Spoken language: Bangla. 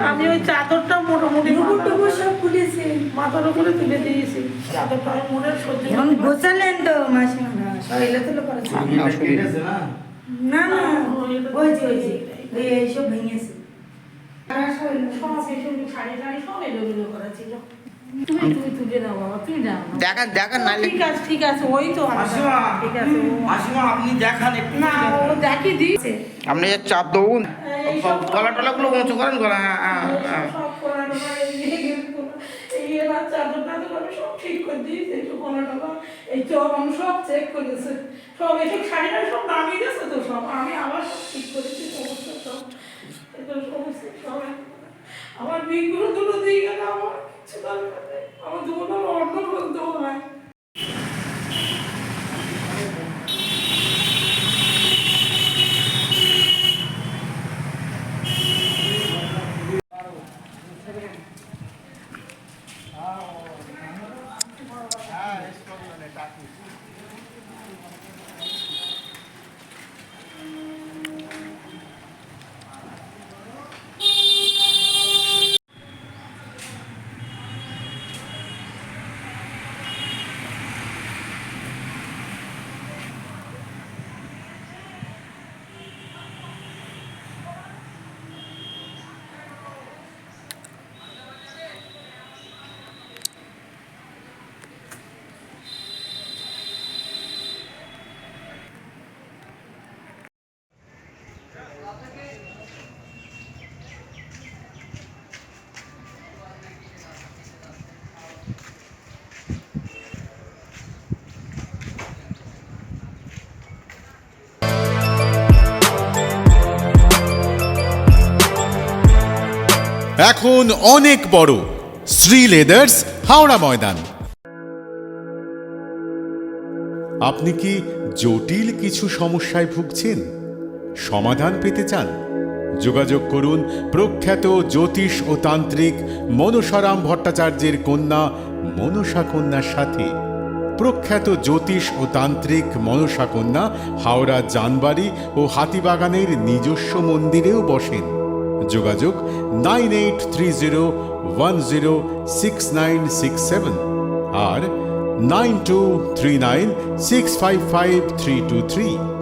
আমি ওই চাদরটা মোটামুটি সব খুলেছি, মাথার উপরে তুলে দিয়েছি চাদরটা। আমি মনের সহ্য গোছালেন তো মাসিমা? এলে তুলে করেছি না না, ওই যে এইসব ভেঙেছে। সব এসব শাড়ি টাড়ি সব এলোমেলো করা ছিল। তুমি তুলে দাও বাবা, তুমি যাও না। দেখান নাইলে ঠিক আছে ওই তো মাসিমা, ঠিক আছে মাসিমা আপনি দেখান একটু। না ও দেখি দিয়েছে। আপনি যে চাপ দেউন গলা টলাগুলো উঁচু করেন গলা। সব করা টলা এই এবার চাদর টাদর আমি সব ঠিক করে দিয়েছি, একটু কলা টলা এই চপ আমি সব চেক করেছে, সব এসব শাড়ি টাড়ি সব নামিয়ে দিয়েছে তো সব। আমি আবার সব ঠিক করেছি সমস্ত সব। এটা সমস্ত সব আমার বিগুলো দুটো দিয়ে গেলে আমার কিছু দরকার নেই, আমার দুটো অন্য বলতে হয়। এখন অনেক বড় শ্রী লেদার্স হাওড়া ময়দান। আপনি কি জটিল কিছু সমস্যায় ভুগছেন, সমাধান পেতে চান? যোগাযোগ করুন প্রখ্যাত জ্যোতিষ ও তান্ত্রিক মনসারাম ভট্টাচার্যের কন্যা মনসা কন্যার সাথে। প্রখ্যাত জ্যোতিষ ও তান্ত্রিক মনসা কন্যা হাওড়া জানবাড়ি ও হাতিবাগানের নিজস্ব মন্দিরেও বসেন। যোগাযোগ 9830106967 আর 9239655323।